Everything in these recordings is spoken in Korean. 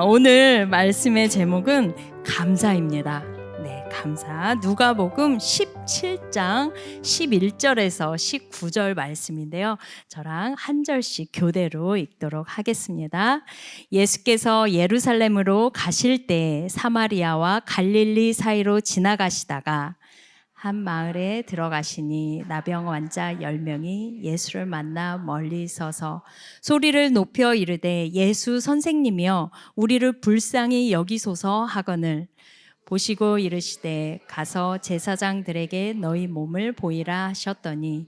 오늘 말씀의 제목은 감사입니다. 네, 감사. 누가복음 17장 11절에서 19절 말씀인데요. 저랑 한 절씩 교대로 읽도록 하겠습니다. 예수께서 예루살렘으로 가실 때 사마리아와 갈릴리 사이로 지나가시다가 한 마을에 들어가시니 나병 환자 10명이 예수를 만나 멀리 서서 소리를 높여 이르되 예수 선생님이여 우리를 불쌍히 여기소서 하거늘 보시고 이르시되 가서 제사장들에게 너희 몸을 보이라 하셨더니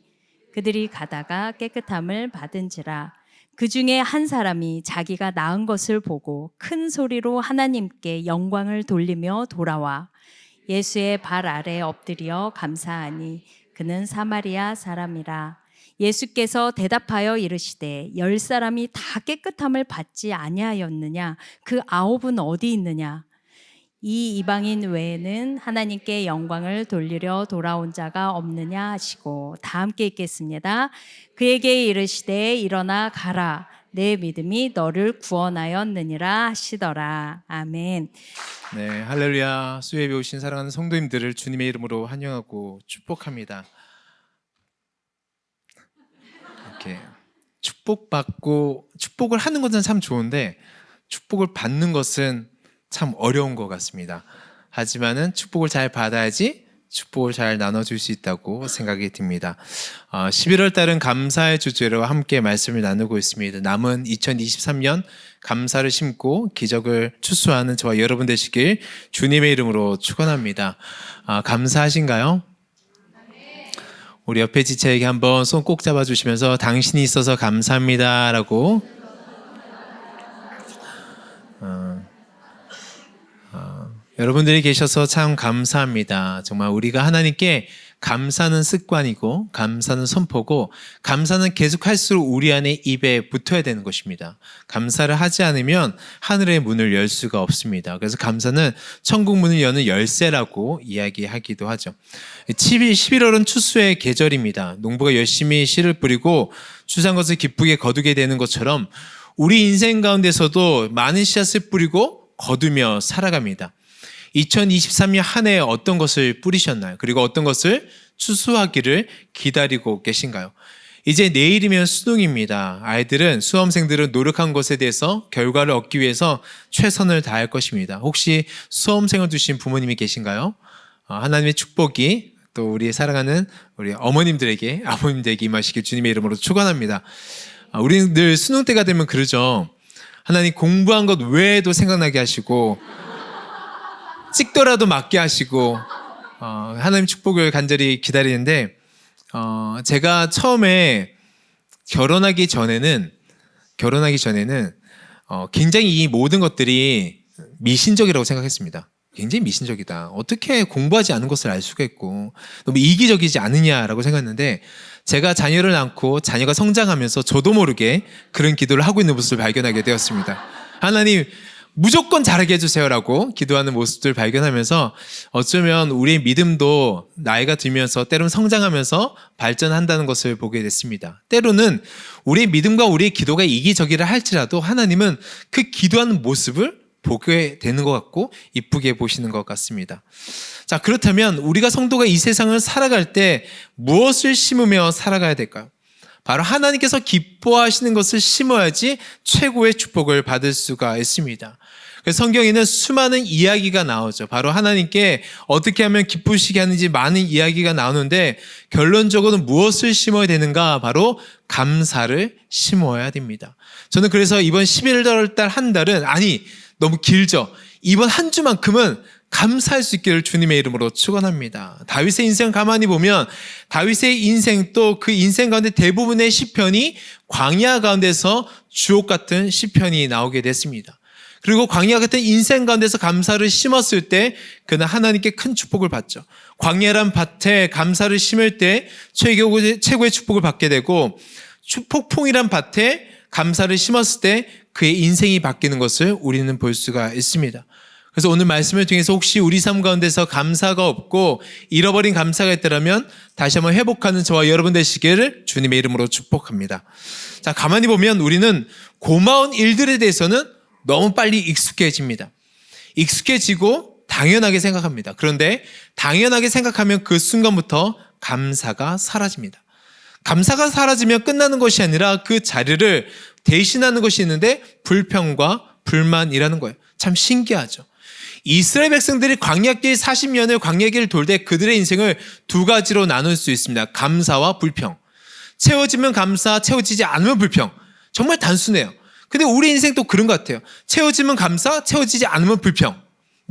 그들이 가다가 깨끗함을 받은지라. 그 중에 한 사람이 자기가 나은 것을 보고 큰 소리로 하나님께 영광을 돌리며 돌아와 예수의 발 아래 엎드려 감사하니 그는 사마리아 사람이라. 예수께서 대답하여 이르시되 10사람이 다 깨끗함을 받지 아니하였느냐? 그 9은 어디 있느냐? 이 이방인 외에는 하나님께 영광을 돌리려 돌아온 자가 없느냐 하시고, 다 함께 읽겠습니다. 그에게 이르시되 일어나 가라, 내 믿음이 너를 구원하였느니라 하시더라. 아멘. 네, 할렐루야. 수요예배 오신 사랑하는 성도님들을 주님의 이름으로 환영하고 축복합니다. 이렇게 축복을 하는 것은 참 좋은데 축복을 받는 것은 참 어려운 것 같습니다. 하지만은 축복을 잘 받아야지 축복을 잘 나눠줄 수 있다고 생각이 듭니다. 11월 달은 감사의 주제로 함께 말씀을 나누고 있습니다. 남은 2023년 감사를 심고 기적을 추수하는 저와 여러분 되시길 주님의 이름으로 축원합니다. 감사하신가요? 우리 옆에 지체에게 한번 손 꼭 잡아주시면서 당신이 있어서 감사합니다 라고 여러분들이 계셔서 참 감사합니다. 정말 우리가 하나님께 감사는 습관이고 감사는 선포고 감사는 계속할수록 우리 안에 입에 붙어야 되는 것입니다. 감사를 하지 않으면 하늘의 문을 열 수가 없습니다. 그래서 감사는 천국 문을 여는 열쇠라고 이야기하기도 하죠. 11월은 추수의 계절입니다. 농부가 열심히 씨를 뿌리고 추수한 것을 기쁘게 거두게 되는 것처럼 우리 인생 가운데서도 많은 씨앗을 뿌리고 거두며 살아갑니다. 2023년 한 해에 어떤 것을 뿌리셨나요? 그리고 어떤 것을 추수하기를 기다리고 계신가요? 이제 내일이면 수능입니다. 아이들은, 수험생들은 노력한 것에 대해서 결과를 얻기 위해서 최선을 다할 것입니다. 혹시 수험생을 두신 부모님이 계신가요? 하나님의 축복이 또 우리 사랑하는 우리 어머님들에게, 아버님들에게 임하시길 주님의 이름으로 축원합니다. 우리는 늘 수능 때가 되면 그러죠. 하나님 공부한 것 외에도 생각나게 하시고 찍더라도 맞게 하시고 하나님 축복을 간절히 기다리는데 제가 처음에 결혼하기 전에는 굉장히 이 모든 것들이 미신적이라고 생각했습니다. 굉장히 미신적이다. 어떻게 공부하지 않은 것을 알 수가 있고 너무 이기적이지 않느냐라고 생각했는데 제가 자녀를 낳고 자녀가 성장하면서 저도 모르게 그런 기도를 하고 있는 모습을 발견하게 되었습니다. 하나님 무조건 잘하게 해주세요라고 기도하는 모습들 발견하면서 어쩌면 우리의 믿음도 나이가 들면서 때로는 성장하면서 발전한다는 것을 보게 됐습니다. 때로는 우리의 믿음과 우리의 기도가 이기적이라 할지라도 하나님은 그 기도하는 모습을 보게 되는 것 같고 이쁘게 보시는 것 같습니다. 자, 그렇다면 우리가 성도가 이 세상을 살아갈 때 무엇을 심으며 살아가야 될까요? 바로 하나님께서 기뻐하시는 것을 심어야지 최고의 축복을 받을 수가 있습니다. 그래서 성경에는 수많은 이야기가 나오죠. 바로 하나님께 어떻게 하면 기쁘시게 하는지 많은 이야기가 나오는데 결론적으로는 무엇을 심어야 되는가? 바로 감사를 심어야 됩니다. 저는 그래서 이번 11월 달 한 달은 너무 길죠. 이번 한 주만큼은 감사할 수 있기를 주님의 이름으로 축원합니다. 다윗의 인생을 가만히 보면 다윗의 인생 또 그 인생 가운데 대부분의 시편이 광야 가운데서 주옥 같은 시편이 나오게 됐습니다. 그리고 광야 같은 인생 가운데서 감사를 심었을 때 그는 하나님께 큰 축복을 받죠. 광야란 밭에 감사를 심을 때 최고의 축복을 받게 되고 폭풍이란 밭에 감사를 심었을 때 그의 인생이 바뀌는 것을 우리는 볼 수가 있습니다. 그래서 오늘 말씀을 통해서 혹시 우리 삶 가운데서 감사가 없고 잃어버린 감사가 있다면 다시 한번 회복하는 저와 여러분 되시기를 주님의 이름으로 축복합니다. 자, 가만히 보면 우리는 고마운 일들에 대해서는 너무 빨리 익숙해집니다. 익숙해지고 당연하게 생각합니다. 그런데 당연하게 생각하면 그 순간부터 감사가 사라집니다. 감사가 사라지면 끝나는 것이 아니라 그 자리를 대신하는 것이 있는데 불평과 불만이라는 거예요. 참 신기하죠. 이스라엘 백성들이 광야길 40년을 광야길을 돌 때 그들의 인생을 두 가지로 나눌 수 있습니다. 감사와 불평. 채워지면 감사, 채워지지 않으면 불평. 정말 단순해요. 근데 우리 인생도 그런 것 같아요. 채워지면 감사, 채워지지 않으면 불평.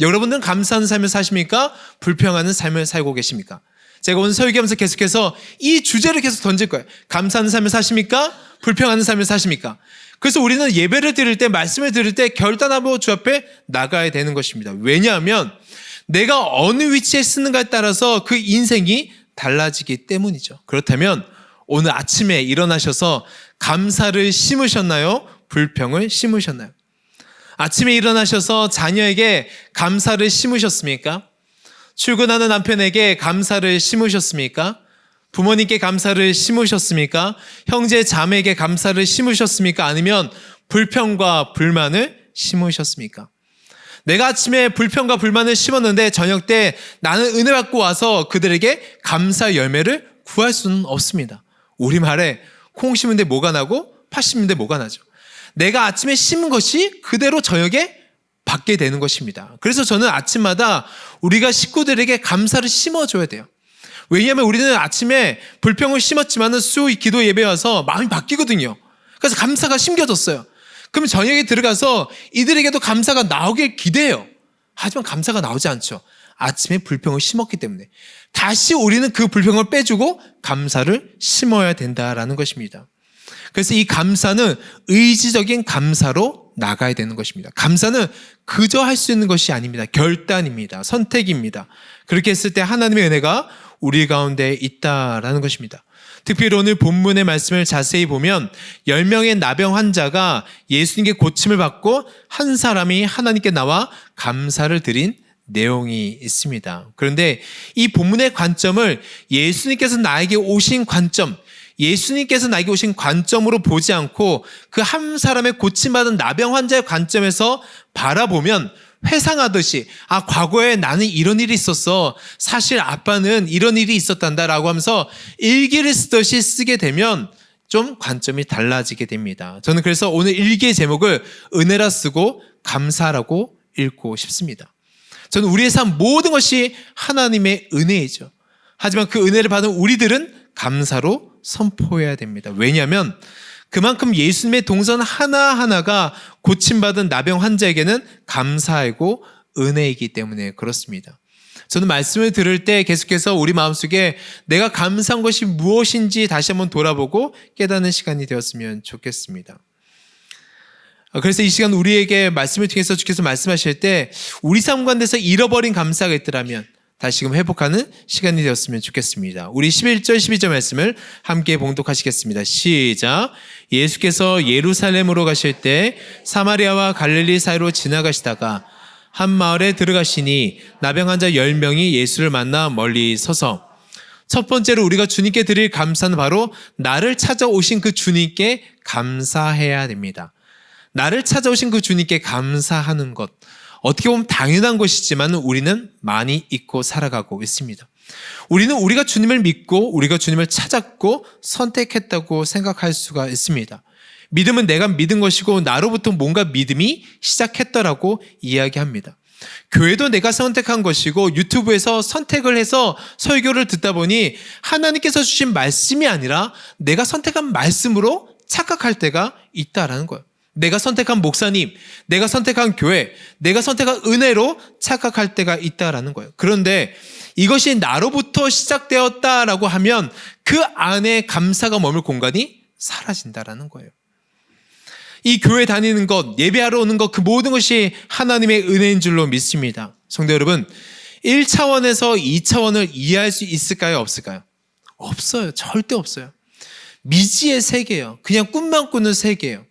여러분들은 감사하는 삶을 사십니까? 불평하는 삶을 살고 계십니까? 제가 오늘 설교하면서 계속해서 이 주제를 계속 던질 거예요. 감사하는 삶을 사십니까? 불평하는 삶을 사십니까? 그래서 우리는 예배를 드릴 때, 말씀을 드릴 때 결단하고 주 앞에 나가야 되는 것입니다. 왜냐하면 내가 어느 위치에 쓰는가에 따라서 그 인생이 달라지기 때문이죠. 그렇다면 오늘 아침에 일어나셔서 감사를 심으셨나요? 불평을 심으셨나요? 아침에 일어나셔서 자녀에게 감사를 심으셨습니까? 출근하는 남편에게 감사를 심으셨습니까? 부모님께 감사를 심으셨습니까? 형제 자매에게 감사를 심으셨습니까? 아니면 불평과 불만을 심으셨습니까? 내가 아침에 불평과 불만을 심었는데 저녁 때 나는 은혜 받고 와서 그들에게 감사 열매를 구할 수는 없습니다. 우리말에 콩 심은데 뭐가 나고 팥 심은데 뭐가 나죠. 내가 아침에 심은 것이 그대로 저녁에 받게 되는 것입니다. 그래서 저는 아침마다 우리가 식구들에게 감사를 심어줘야 돼요. 왜냐하면 우리는 아침에 불평을 심었지만 수요 기도 예배 와서 마음이 바뀌거든요. 그래서 감사가 심겨졌어요. 그럼 저녁에 들어가서 이들에게도 감사가 나오길 기대해요. 하지만 감사가 나오지 않죠. 아침에 불평을 심었기 때문에 다시 우리는 그 불평을 빼주고 감사를 심어야 된다라는 것입니다. 그래서 이 감사는 의지적인 감사로 나가야 되는 것입니다. 감사는 그저 할 수 있는 것이 아닙니다. 결단입니다. 선택입니다. 그렇게 했을 때 하나님의 은혜가 우리 가운데 있다라는 것입니다. 특별히 오늘 본문의 말씀을 자세히 보면 10명의 나병 환자가 예수님께 고침을 받고 한 사람이 하나님께 나와 감사를 드린 내용이 있습니다. 그런데 이 본문의 관점을 예수님께서 나에게 오신 관점, 예수님께서 나에게 오신 관점으로 보지 않고 그 한 사람의 고침받은 나병 환자의 관점에서 바라보면 회상하듯이 과거에 나는 이런 일이 있었어. 사실 아빠는 이런 일이 있었단다라고 하면서 일기를 쓰듯이 쓰게 되면 좀 관점이 달라지게 됩니다. 저는 그래서 오늘 일기의 제목을 은혜라 쓰고 감사라고 읽고 싶습니다. 저는 우리의 삶 모든 것이 하나님의 은혜이죠. 하지만 그 은혜를 받은 우리들은 감사로 선포해야 됩니다. 왜냐하면 그만큼 예수님의 동선 하나하나가 고침받은 나병 환자에게는 감사이고 은혜이기 때문에 그렇습니다. 저는 말씀을 들을 때 계속해서 우리 마음속에 내가 감사한 것이 무엇인지 다시 한번 돌아보고 깨닫는 시간이 되었으면 좋겠습니다. 그래서 이 시간 우리에게 말씀을 통해서 주께서 말씀하실 때 우리 삶 가운데서 잃어버린 감사가 있더라면 다시금 회복하는 시간이 되었으면 좋겠습니다. 우리 11절 12절 말씀을 함께 봉독하시겠습니다. 시작. 예수께서 예루살렘으로 가실 때 사마리아와 갈릴리 사이로 지나가시다가 한 마을에 들어가시니 나병 환자 10명이 예수를 만나 멀리 서서 첫 번째로 우리가 주님께 드릴 감사는 바로 나를 찾아오신 그 주님께 감사해야 됩니다. 나를 찾아오신 그 주님께 감사하는 것. 어떻게 보면 당연한 것이지만 우리는 많이 잊고 살아가고 있습니다. 우리는 우리가 주님을 믿고 우리가 주님을 찾았고 선택했다고 생각할 수가 있습니다. 믿음은 내가 믿은 것이고 나로부터 뭔가 믿음이 시작했더라고 이야기합니다. 교회도 내가 선택한 것이고 유튜브에서 선택을 해서 설교를 듣다 보니 하나님께서 주신 말씀이 아니라 내가 선택한 말씀으로 착각할 때가 있다라는 거예요. 내가 선택한 목사님, 내가 선택한 교회, 내가 선택한 은혜로 착각할 때가 있다라는 거예요. 그런데 이것이 나로부터 시작되었다라고 하면 그 안에 감사가 머물 공간이 사라진다라는 거예요. 이 교회 다니는 것, 예배하러 오는 것, 그 모든 것이 하나님의 은혜인 줄로 믿습니다. 성도 여러분, 1차원에서 2차원을 이해할 수 있을까요? 없을까요? 없어요. 절대 없어요. 미지의 세계예요. 그냥 꿈만 꾸는 세계예요.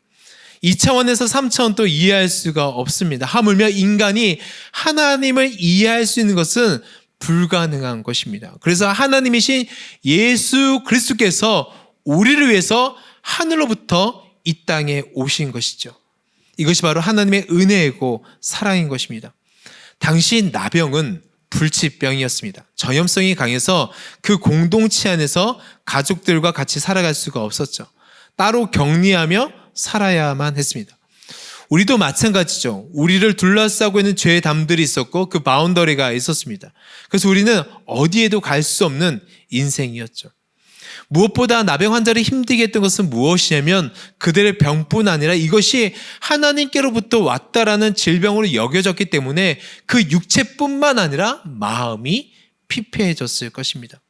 2차원에서 3차원도 이해할 수가 없습니다. 하물며 인간이 하나님을 이해할 수 있는 것은 불가능한 것입니다. 그래서 하나님이신 예수 그리스도께서 우리를 위해서 하늘로부터 이 땅에 오신 것이죠. 이것이 바로 하나님의 은혜이고 사랑인 것입니다. 당시 나병은 불치병이었습니다. 전염성이 강해서 그 공동체 안에서 가족들과 같이 살아갈 수가 없었죠. 따로 격리하며 살아야만 했습니다. 우리도 마찬가지죠. 우리를 둘러싸고 있는 죄의 담들이 있었고 그 바운더리가 있었습니다. 그래서 우리는 어디에도 갈 수 없는 인생이었죠. 무엇보다 나병 환자를 힘들게 했던 것은 무엇이냐면 그들의 병뿐 아니라 이것이 하나님께로부터 왔다라는 질병으로 여겨졌기 때문에 그 육체뿐만 아니라 마음이 피폐해졌을 것입니다.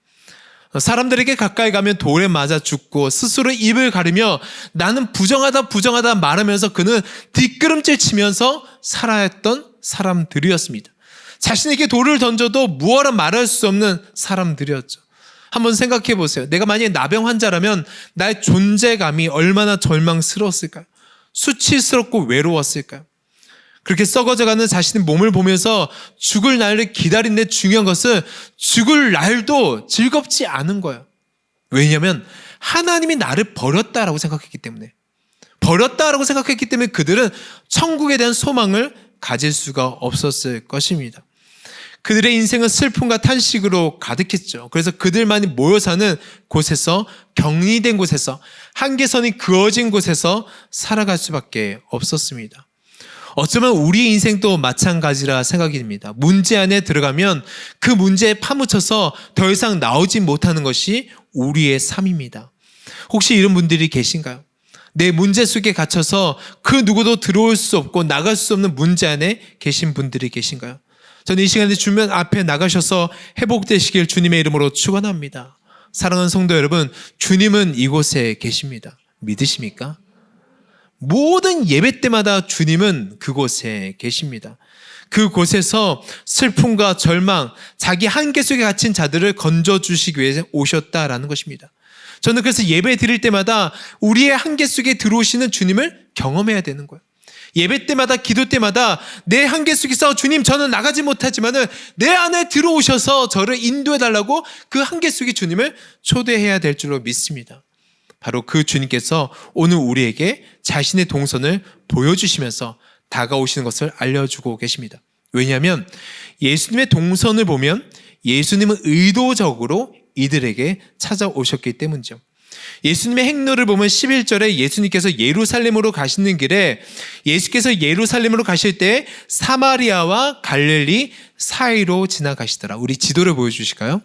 사람들에게 가까이 가면 돌에 맞아 죽고 스스로 입을 가리며 나는 부정하다 말하면서 그는 뒷걸음질 치면서 살아했던 사람들이었습니다. 자신에게 돌을 던져도 무어라 말할 수 없는 사람들이었죠. 한번 생각해 보세요. 내가 만약에 나병 환자라면 나의 존재감이 얼마나 절망스러웠을까요? 수치스럽고 외로웠을까요? 그렇게 썩어져가는 자신의 몸을 보면서 죽을 날을 기다리는데 중요한 것은 죽을 날도 즐겁지 않은 거예요. 왜냐하면 하나님이 나를 버렸다라고 생각했기 때문에 그들은 천국에 대한 소망을 가질 수가 없었을 것입니다. 그들의 인생은 슬픔과 탄식으로 가득했죠. 그래서 그들만이 모여 사는 곳에서, 격리된 곳에서, 한계선이 그어진 곳에서 살아갈 수밖에 없었습니다. 어쩌면 우리의 인생도 마찬가지라 생각이 듭니다. 문제 안에 들어가면 그 문제에 파묻혀서 더 이상 나오지 못하는 것이 우리의 삶입니다. 혹시 이런 분들이 계신가요? 내 문제 속에 갇혀서 그 누구도 들어올 수 없고 나갈 수 없는 문제 안에 계신 분들이 계신가요? 저는 이 시간에 주면 앞에 나가셔서 회복되시길 주님의 이름으로 축원합니다. 사랑하는 성도 여러분, 주님은 이곳에 계십니다. 믿으십니까? 모든 예배 때마다 주님은 그곳에 계십니다. 그곳에서 슬픔과 절망, 자기 한계 속에 갇힌 자들을 건져주시기 위해 오셨다라는 것입니다. 저는 그래서 예배 드릴 때마다 우리의 한계 속에 들어오시는 주님을 경험해야 되는 거예요. 예배 때마다, 기도 때마다 내 한계 속에서 주님, 저는 나가지 못하지만은 내 안에 들어오셔서 저를 인도해달라고 그 한계 속에 주님을 초대해야 될 줄로 믿습니다. 바로 그 주님께서 오늘 우리에게 자신의 동선을 보여주시면서 다가오시는 것을 알려주고 계십니다. 왜냐하면 예수님의 동선을 보면 예수님은 의도적으로 이들에게 찾아오셨기 때문이죠. 예수님의 행로를 보면 11절에 예수님께서 예루살렘으로 가시는 길에 예수께서 예루살렘으로 가실 때 사마리아와 갈릴리 사이로 지나가시더라. 우리 지도를 보여주실까요?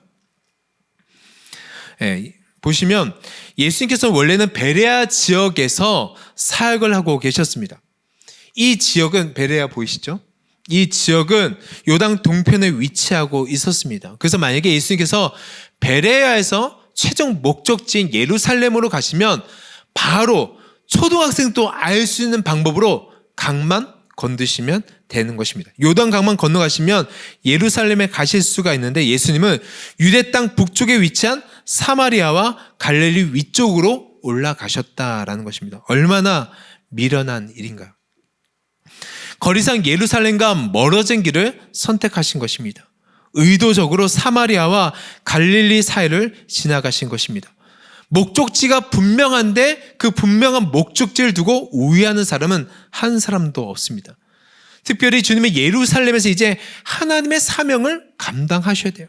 네, 보시면 예수님께서 원래는 베레아 지역에서 사역을 하고 계셨습니다. 이 지역은 베레아 보이시죠? 이 지역은 요단 동편에 위치하고 있었습니다. 그래서 만약에 예수님께서 베레아에서 최종 목적지인 예루살렘으로 가시면 바로 초등학생도 알 수 있는 방법으로 강만 건드시면 되는 것입니다. 요단 강만 건너가시면 예루살렘에 가실 수가 있는데 예수님은 유대 땅 북쪽에 위치한 사마리아와 갈릴리 위쪽으로 올라가셨다라는 것입니다. 얼마나 미련한 일인가요? 거리상 예루살렘과 멀어진 길을 선택하신 것입니다. 의도적으로 사마리아와 갈릴리 사이를 지나가신 것입니다. 목적지가 분명한데 그 분명한 목적지를 두고 우회하는 사람은 한 사람도 없습니다. 특별히 주님의 예루살렘에서 이제 하나님의 사명을 감당하셔야 돼요.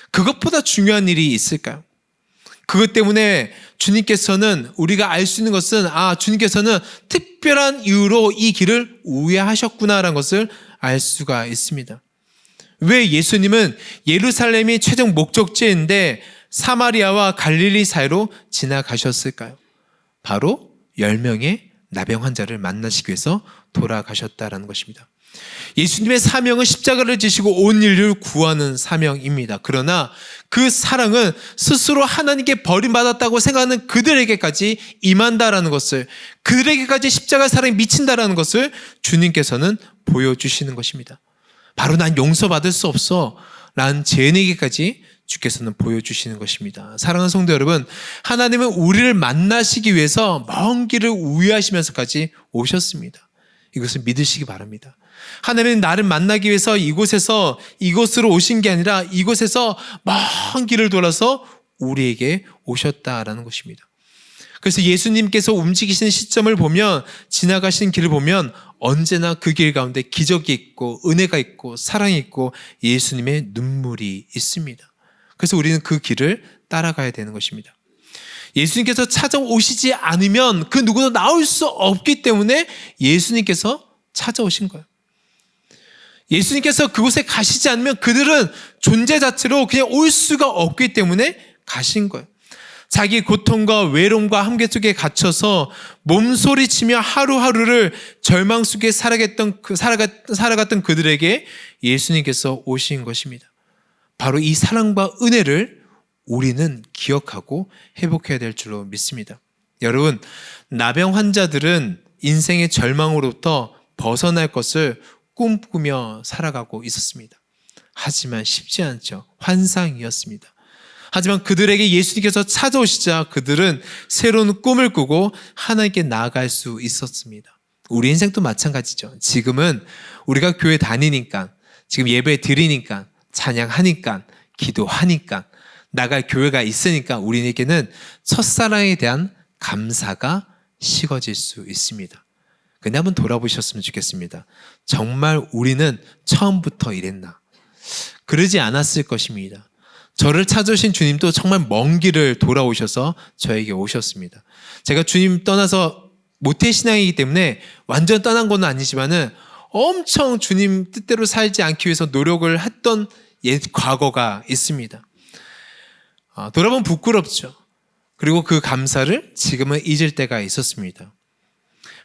그것보다 중요한 일이 있을까요? 그것 때문에 주님께서는 우리가 알 수 있는 것은 주님께서는 특별한 이유로 이 길을 우회하셨구나라는 것을 알 수가 있습니다. 왜 예수님은 예루살렘이 최종 목적지인데 사마리아와 갈릴리 사이로 지나가셨을까요? 바로 10명의 나병 환자를 만나시기 위해서 돌아가셨다라는 것입니다. 예수님의 사명은 십자가를 지시고 온 인류를 구하는 사명입니다. 그러나 그 사랑은 스스로 하나님께 버림받았다고 생각하는 그들에게까지 임한다라는 것을, 그들에게까지 십자가 사랑이 미친다라는 것을 주님께서는 보여주시는 것입니다. 바로 난 용서받을 수 없어 라는 죄인에게까지 주께서는 보여주시는 것입니다. 사랑하는 성도 여러분, 하나님은 우리를 만나시기 위해서 먼 길을 우회하시면서까지 오셨습니다. 이것을 믿으시기 바랍니다. 하나님은 나를 만나기 위해서 이곳으로 오신 게 아니라 이곳에서 먼 길을 돌아서 우리에게 오셨다라는 것입니다. 그래서 예수님께서 움직이시는 시점을 보면, 지나가시는 길을 보면 언제나 그 길 가운데 기적이 있고 은혜가 있고 사랑이 있고 예수님의 눈물이 있습니다. 그래서 우리는 그 길을 따라가야 되는 것입니다. 예수님께서 찾아오시지 않으면 그 누구도 나올 수 없기 때문에 예수님께서 찾아오신 거예요. 예수님께서 그곳에 가시지 않으면 그들은 존재 자체로 그냥 올 수가 없기 때문에 가신 거예요. 자기 고통과 외로움과 한계 속에 갇혀서 몸소리치며 하루하루를 절망 속에 살아갔던 그들에게 예수님께서 오신 것입니다. 바로 이 사랑과 은혜를 우리는 기억하고 회복해야 될 줄로 믿습니다. 여러분, 나병 환자들은 인생의 절망으로부터 벗어날 것을 꿈꾸며 살아가고 있었습니다. 하지만 쉽지 않죠. 환상이었습니다. 하지만 그들에게 예수님께서 찾아오시자 그들은 새로운 꿈을 꾸고 하나님께 나아갈 수 있었습니다. 우리 인생도 마찬가지죠. 지금은 우리가 교회 다니니까, 지금 예배 드리니까, 찬양하니까, 기도하니까, 나갈 교회가 있으니까 우리에게는 첫사랑에 대한 감사가 식어질 수 있습니다. 근데 한번 돌아보셨으면 좋겠습니다. 정말 우리는 처음부터 이랬나? 그러지 않았을 것입니다. 저를 찾으신 주님도 정말 먼 길을 돌아오셔서 저에게 오셨습니다. 제가 주님 떠나서 모태신앙이기 때문에 완전 떠난 건 아니지만은 엄청 주님 뜻대로 살지 않기 위해서 노력을 했던 옛 과거가 있습니다. 돌아보면 부끄럽죠. 그리고 그 감사를 지금은 잊을 때가 있었습니다.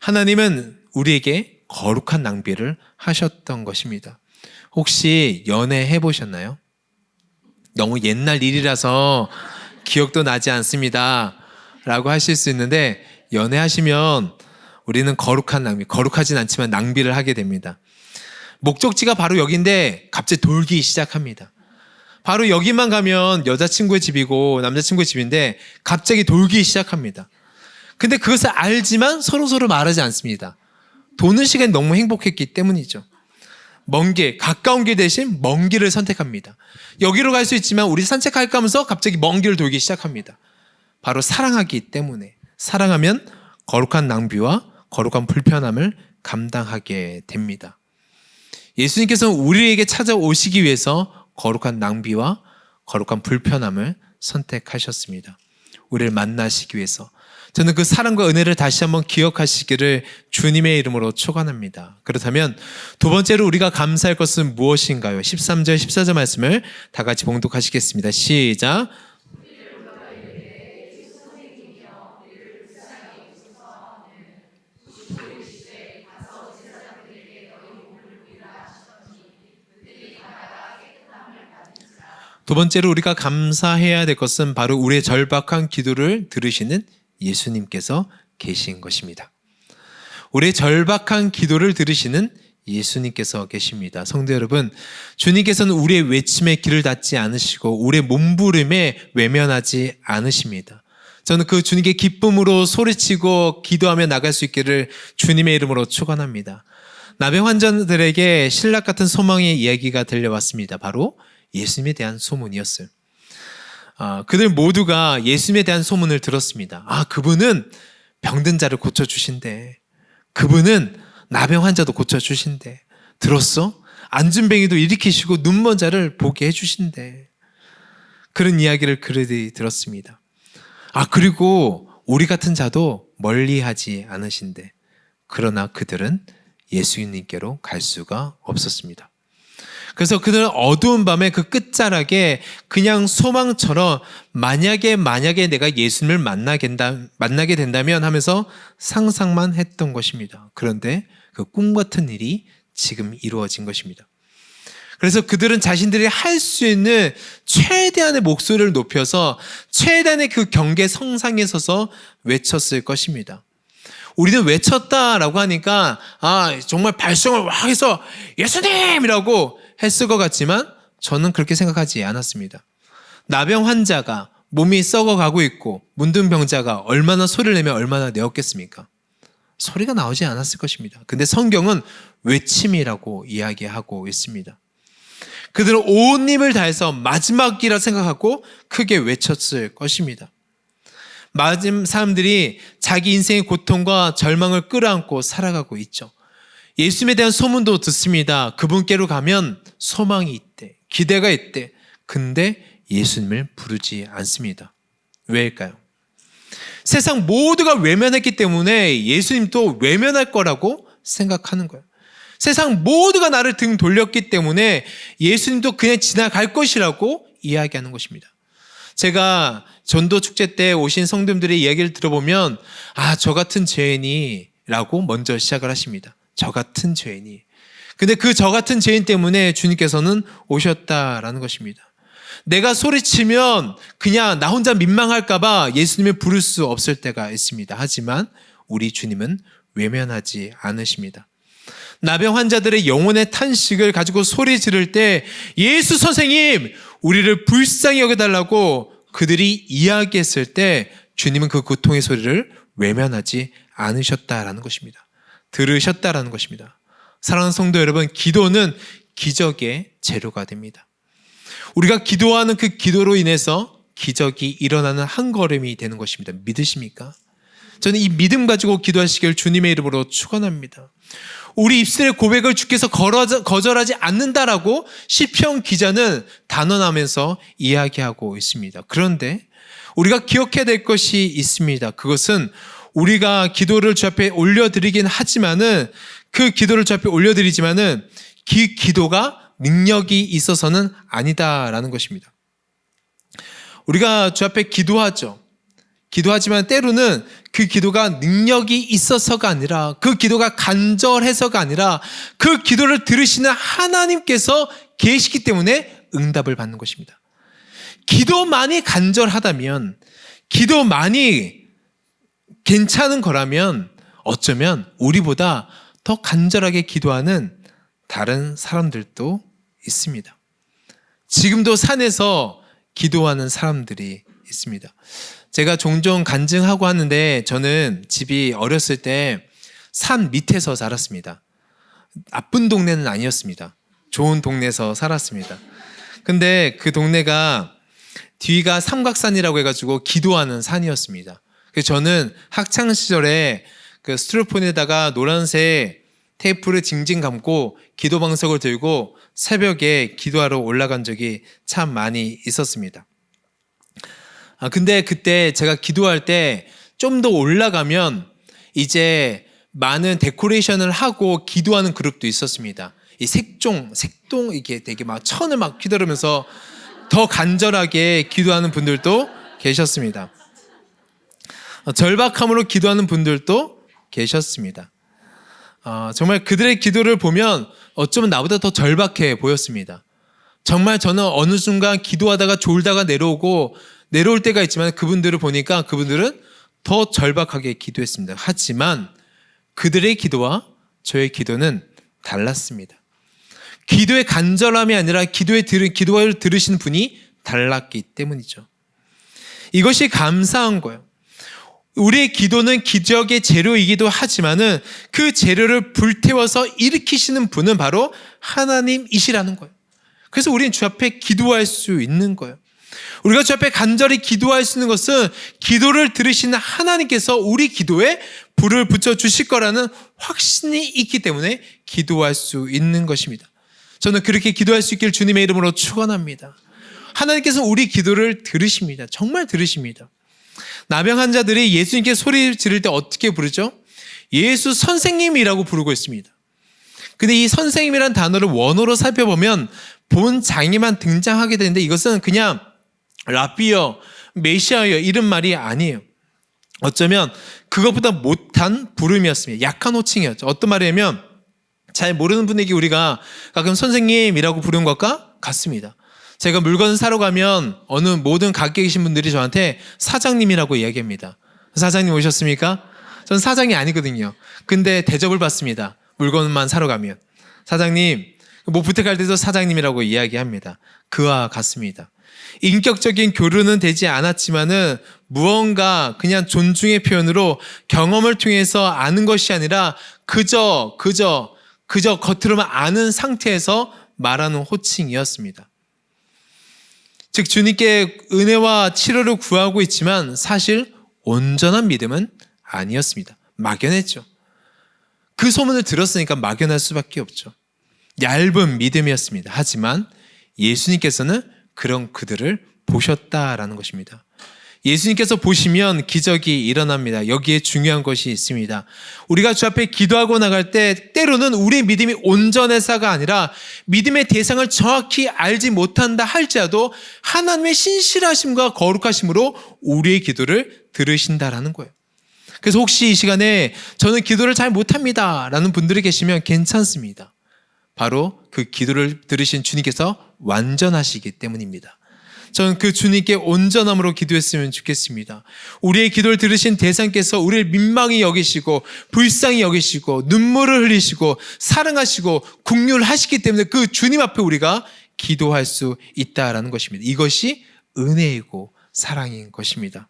하나님은 우리에게 거룩한 낭비를 하셨던 것입니다. 혹시 연애해 보셨나요? 너무 옛날 일이라서 기억도 나지 않습니다 라고 하실 수 있는데, 연애하시면 우리는 거룩한 낭비, 거룩하진 않지만 낭비를 하게 됩니다. 목적지가 바로 여기인데 갑자기 돌기 시작합니다. 바로 여기만 가면 여자친구의 집이고 남자친구의 집인데 갑자기 돌기 시작합니다. 근데 그것을 알지만 서로 말하지 않습니다. 도는 시간이 너무 행복했기 때문이죠. 먼 길, 가까운 길 대신 먼 길을 선택합니다. 여기로 갈 수 있지만 우리 산책할까 하면서 갑자기 먼 길을 돌기 시작합니다. 바로 사랑하기 때문에. 사랑하면 거룩한 낭비와 거룩한 불편함을 감당하게 됩니다. 예수님께서는 우리에게 찾아오시기 위해서 거룩한 낭비와 거룩한 불편함을 선택하셨습니다. 우리를 만나시기 위해서. 저는 그 사랑과 은혜를 다시 한번 기억하시기를 주님의 이름으로 축원합니다. 그렇다면 두 번째로 우리가 감사할 것은 무엇인가요? 13절 14절 말씀을 다 같이 봉독하시겠습니다. 시작. 두 번째로 우리가 감사해야 될 것은 바로 우리의 절박한 기도를 들으시는 예수님께서 계신 것입니다. 우리의 절박한 기도를 들으시는 예수님께서 계십니다. 성도 여러분, 주님께서는 우리의 외침에 귀를 닫지 않으시고 우리의 몸부림에 외면하지 않으십니다. 저는 그 주님께 기쁨으로 소리치고 기도하며 나갈 수 있기를 주님의 이름으로 축원합니다. 나병 환자들에게 신락 같은 소망의 이야기가 들려왔습니다. 바로 예수님에 대한 소문이었어요. 그들 모두가 예수님에 대한 소문을 들었습니다. 그분은 병든 자를 고쳐주신대. 그분은 나병 환자도 고쳐주신대. 들었어? 안진뱅이도 일으키시고 눈먼 자를 보게 해주신대. 그런 이야기를 그들이 들었습니다. 그리고 우리 같은 자도 멀리하지 않으신대. 그러나 그들은 예수님께로 갈 수가 없었습니다. 그래서 그들은 어두운 밤에 그 끝자락에 그냥 소망처럼 만약에 내가 예수님을 만나게 된다면 하면서 상상만 했던 것입니다. 그런데 그 꿈 같은 일이 지금 이루어진 것입니다. 그래서 그들은 자신들이 할 수 있는 최대한의 목소리를 높여서 최대한의 그 경계 성상에 서서 외쳤을 것입니다. 우리는 외쳤다라고 하니까 정말 발성을 막 해서 예수님이라고 했을 것 같지만 저는 그렇게 생각하지 않았습니다. 나병 환자가 몸이 썩어가고 있고 문둥병자가 얼마나 소리를 내면 얼마나 내었겠습니까? 소리가 나오지 않았을 것입니다. 근데 성경은 외침이라고 이야기하고 있습니다. 그들은 온 힘을 다해서 마지막이라 생각하고 크게 외쳤을 것입니다. 많은 사람들이 자기 인생의 고통과 절망을 끌어안고 살아가고 있죠. 예수님에 대한 소문도 듣습니다. 그분께로 가면 소망이 있대, 기대가 있대. 근데 예수님을 부르지 않습니다. 왜일까요? 세상 모두가 외면했기 때문에 예수님도 외면할 거라고 생각하는 거예요. 세상 모두가 나를 등 돌렸기 때문에 예수님도 그냥 지나갈 것이라고 이야기하는 것입니다. 제가 전도 축제 때 오신 성도님들의 이야기를 들어보면 저 같은 죄인이 라고 먼저 시작을 하십니다. 저 같은 죄인이. 근데 그 저 같은 죄인 때문에 주님께서는 오셨다라는 것입니다. 내가 소리치면 그냥 나 혼자 민망할까 봐 예수님을 부를 수 없을 때가 있습니다. 하지만 우리 주님은 외면하지 않으십니다. 나병 환자들의 영혼의 탄식을 가지고 소리 지를 때 예수 선생님 우리를 불쌍히 여겨달라고 그들이 이야기했을 때 주님은 그 고통의 소리를 외면하지 않으셨다라는 것입니다. 들으셨다라는 것입니다. 사랑하는 성도 여러분, 기도는 기적의 재료가 됩니다. 우리가 기도하는 그 기도로 인해서 기적이 일어나는 한 걸음이 되는 것입니다. 믿으십니까? 저는 이 믿음 가지고 기도하시길 주님의 이름으로 축원합니다. 우리 입술의 고백을 주께서 거절하지 않는다라고 시편 기자는 단언하면서 이야기하고 있습니다. 그런데 우리가 기억해야 될 것이 있습니다. 그것은 우리가 기도를 주 앞에 올려드리긴 하지만은 그 기도를 주 앞에 올려드리지만은 그 기도가 능력이 있어서는 아니다라는 것입니다. 우리가 주 앞에 기도하죠. 기도하지만 때로는 그 기도가 능력이 있어서가 아니라 그 기도가 간절해서가 아니라 그 기도를 들으시는 하나님께서 계시기 때문에 응답을 받는 것입니다. 기도만이 간절하다면, 기도만이 괜찮은 거라면 어쩌면 우리보다 더 간절하게 기도하는 다른 사람들도 있습니다. 지금도 산에서 기도하는 사람들이 있습니다. 제가 종종 간증하고 하는데 저는 집이 어렸을 때 산 밑에서 살았습니다. 나쁜 동네는 아니었습니다. 좋은 동네에서 살았습니다. 근데 그 동네가 뒤가 삼각산이라고 해가지고 기도하는 산이었습니다. 그래서 저는 학창 시절에 그 스티로폼에다가 노란색 테이프를 징징 감고 기도 방석을 들고 새벽에 기도하러 올라간 적이 참 많이 있었습니다. 근데 그때 제가 기도할 때 좀 더 올라가면 이제 많은 데코레이션을 하고 기도하는 그룹도 있었습니다. 이 색동 이게 되게 막 천을 막 휘두르면서 더 간절하게 기도하는 분들도 계셨습니다. 절박함으로 기도하는 분들도 계셨습니다. 정말 그들의 기도를 보면 어쩌면 나보다 더 절박해 보였습니다. 정말 저는 어느 순간 기도하다가 졸다가 내려올 때가 있지만 그분들을 보니까 그분들은 더 절박하게 기도했습니다. 하지만 그들의 기도와 저의 기도는 달랐습니다. 기도의 간절함이 아니라 기도를 들으신 분이 달랐기 때문이죠. 이것이 감사한 거예요. 우리의 기도는 기적의 재료이기도 하지만은 그 재료를 불태워서 일으키시는 분은 바로 하나님이시라는 거예요. 그래서 우리는 주 앞에 기도할 수 있는 거예요. 우리가 주 앞에 간절히 기도할 수 있는 것은 기도를 들으시는 하나님께서 우리 기도에 불을 붙여주실 거라는 확신이 있기 때문에 기도할 수 있는 것입니다. 저는 그렇게 기도할 수 있길 주님의 이름으로 축원합니다. 하나님께서 우리 기도를 들으십니다. 정말 들으십니다. 나병 환자들이 예수님께 소리 지를 때 어떻게 부르죠? 예수 선생님이라고 부르고 있습니다. 근데 이 선생님이란 단어를 원어로 살펴보면 본 장에만 등장하게 되는데 이것은 그냥 라비어, 메시아여 이런 말이 아니에요. 어쩌면 그것보다 못한 부름이었습니다. 약한 호칭이었죠. 어떤 말이냐면 잘 모르는 분에게 우리가 가끔 선생님이라고 부르는 것과 같습니다. 제가 물건 사러 가면 어느 모든 가게에 계신 분들이 저한테 사장님이라고 이야기합니다. 사장님 오셨습니까? 전 사장이 아니거든요. 근데 대접을 받습니다. 물건만 사러 가면. 사장님, 뭐 부탁할 때도 사장님이라고 이야기합니다. 그와 같습니다. 인격적인 교류는 되지 않았지만은 무언가 그냥 존중의 표현으로 경험을 통해서 아는 것이 아니라 그저 겉으로만 아는 상태에서 말하는 호칭이었습니다. 즉 주님께 은혜와 치료를 구하고 있지만 사실 온전한 믿음은 아니었습니다. 막연했죠. 그 소문을 들었으니까 막연할 수밖에 없죠. 얇은 믿음이었습니다. 하지만 예수님께서는 그런 그들을 보셨다라는 것입니다. 예수님께서 보시면 기적이 일어납니다. 여기에 중요한 것이 있습니다. 우리가 주 앞에 기도하고 나갈 때 때로는 우리의 믿음이 온전해서가 아니라 믿음의 대상을 정확히 알지 못한다 할지라도 하나님의 신실하심과 거룩하심으로 우리의 기도를 들으신다라는 거예요. 그래서 혹시 이 시간에 저는 기도를 잘 못합니다 라는 분들이 계시면 괜찮습니다. 바로 그 기도를 들으신 주님께서 완전하시기 때문입니다. 저는 그 주님께 온전함으로 기도했으면 좋겠습니다. 우리의 기도를 들으신 대상께서 우리를 민망히 여기시고 불쌍히 여기시고 눈물을 흘리시고 사랑하시고 긍휼하시기 때문에 그 주님 앞에 우리가 기도할 수 있다라는 것입니다. 이것이 은혜이고 사랑인 것입니다.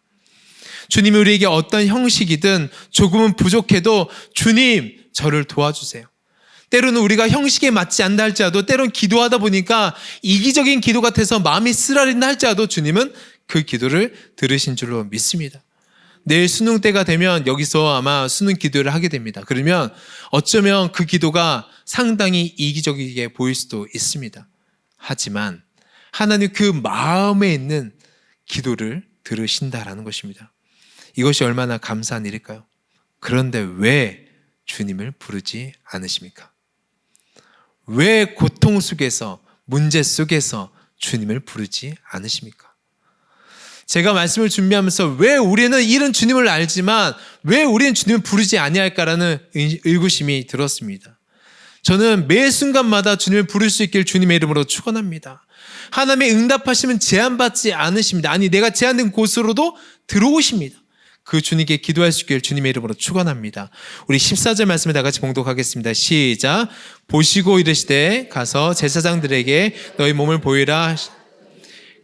주님이 우리에게 어떤 형식이든 조금은 부족해도 주님 저를 도와주세요. 때로는 우리가 형식에 맞지 않다 할지라도 때로는 기도하다 보니까 이기적인 기도 같아서 마음이 쓰라린다 할지라도 주님은 그 기도를 들으신 줄로 믿습니다. 내일 수능 때가 되면 여기서 아마 수능 기도를 하게 됩니다. 그러면 어쩌면 그 기도가 상당히 이기적이게 보일 수도 있습니다. 하지만 하나님 그 마음에 있는 기도를 들으신다라는 것입니다. 이것이 얼마나 감사한 일일까요? 그런데 왜 주님을 부르지 않으십니까? 왜 고통 속에서 문제 속에서 주님을 부르지 않으십니까? 제가 말씀을 준비하면서 왜 우리는 이런 주님을 알지만 왜 우리는 주님을 부르지 아니할까라는 의구심이 들었습니다. 저는 매 순간마다 주님을 부를 수 있길 주님의 이름으로 축원합니다. 하나님의 응답하시면 제한받지 않으십니다. 아니 내가 제한된 곳으로도 들어오십니다. 그 주님께 기도할 수 있길 주님의 이름으로 축원합니다. 우리 14절 말씀을 다 같이 봉독하겠습니다. 시작. 보시고 이르시되 가서 제사장들에게 너희 몸을 보이라.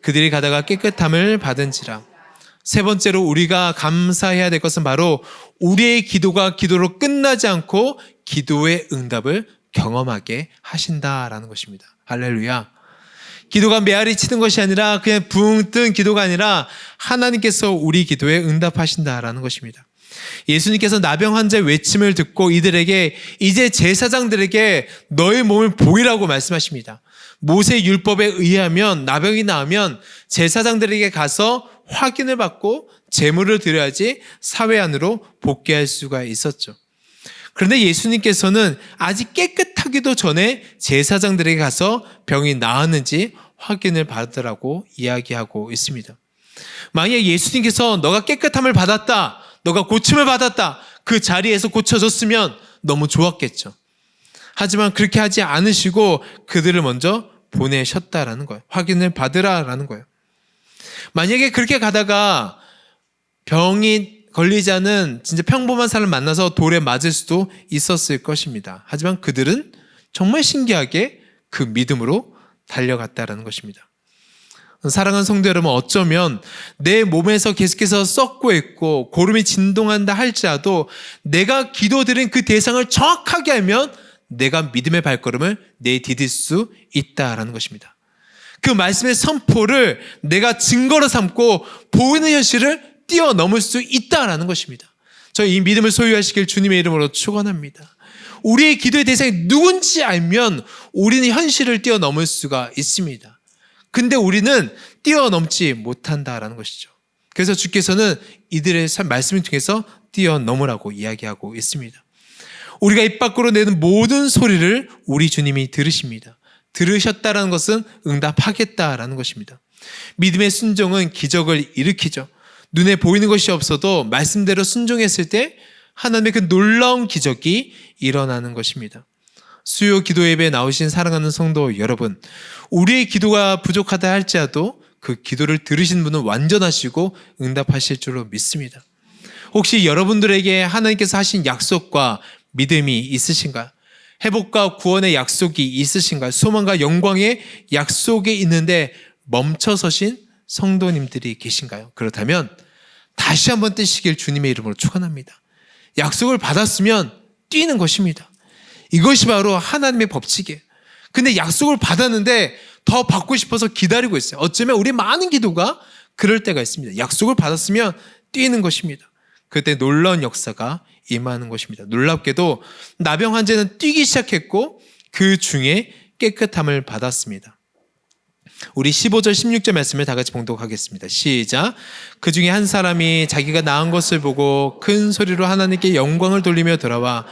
그들이 가다가 깨끗함을 받은지라. 세 번째로 우리가 감사해야 될 것은 바로 우리의 기도가 기도로 끝나지 않고 기도의 응답을 경험하게 하신다라는 것입니다. 할렐루야. 기도가 메아리 치는 것이 아니라 그냥 붕 뜬 기도가 아니라 하나님께서 우리 기도에 응답하신다라는 것입니다. 예수님께서 나병 환자의 외침을 듣고 이들에게 이제 제사장들에게 너의 몸을 보이라고 말씀하십니다. 모세 율법에 의하면 나병이 나으면 제사장들에게 가서 확인을 받고 제물을 드려야지 사회 안으로 복귀할 수가 있었죠. 그런데 예수님께서는 아직 깨끗하기도 전에 제사장들에게 가서 병이 나았는지 확인을 받으라고 이야기하고 있습니다. 만약에 예수님께서 너가 깨끗함을 받았다, 너가 고침을 받았다, 그 자리에서 고쳐졌으면 너무 좋았겠죠. 하지만 그렇게 하지 않으시고 그들을 먼저 보내셨다라는 거예요. 확인을 받으라라는 거예요. 만약에 그렇게 가다가 병이 걸리지 않은 진짜 평범한 사람을 만나서 돌에 맞을 수도 있었을 것입니다. 하지만 그들은 정말 신기하게 그 믿음으로 달려갔다라는 것입니다. 사랑하는 성도 여러분, 어쩌면 내 몸에서 계속해서 썩고 있고 고름이 진동한다 할지라도 내가 기도드린 그 대상을 정확하게 알면 내가 믿음의 발걸음을 내디딜 수 있다라는 것입니다. 그 말씀의 선포를 내가 증거로 삼고 보이는 현실을 뛰어넘을 수 있다라는 것입니다. 저희 이 믿음을 소유하시길 주님의 이름으로 축원합니다. 우리의 기도의 대상이 누군지 알면 우리는 현실을 뛰어넘을 수가 있습니다. 근데 우리는 뛰어넘지 못한다라는 것이죠. 그래서 주께서는 이들의 말씀을 통해서 뛰어넘으라고 이야기하고 있습니다. 우리가 입 밖으로 내는 모든 소리를 우리 주님이 들으십니다. 들으셨다라는 것은 응답하겠다라는 것입니다. 믿음의 순종은 기적을 일으키죠. 눈에 보이는 것이 없어도 말씀대로 순종했을 때 하나님의 그 놀라운 기적이 일어나는 것입니다. 수요 기도 예배에 나오신 사랑하는 성도 여러분, 우리의 기도가 부족하다 할지라도 그 기도를 들으신 분은 완전하시고 응답하실 줄로 믿습니다. 혹시 여러분들에게 하나님께서 하신 약속과 믿음이 있으신가요? 회복과 구원의 약속이 있으신가요? 소망과 영광의 약속이 있는데 멈춰서신 성도님들이 계신가요? 그렇다면 다시 한번 뛰시길 주님의 이름으로 축원합니다. 약속을 받았으면 뛰는 것입니다. 이것이 바로 하나님의 법칙이에요. 근데 약속을 받았는데 더 받고 싶어서 기다리고 있어요. 어쩌면 우리 많은 기도가 그럴 때가 있습니다. 약속을 받았으면 뛰는 것입니다. 그때 놀라운 역사가 임하는 것입니다. 놀랍게도 나병 환자는 뛰기 시작했고 그 중에 깨끗함을 받았습니다. 우리 15절 16절 말씀을 다 같이 봉독하겠습니다. 시작. 그 중에 한 사람이 자기가 나은 것을 보고 큰 소리로 하나님께 영광을 돌리며 돌아와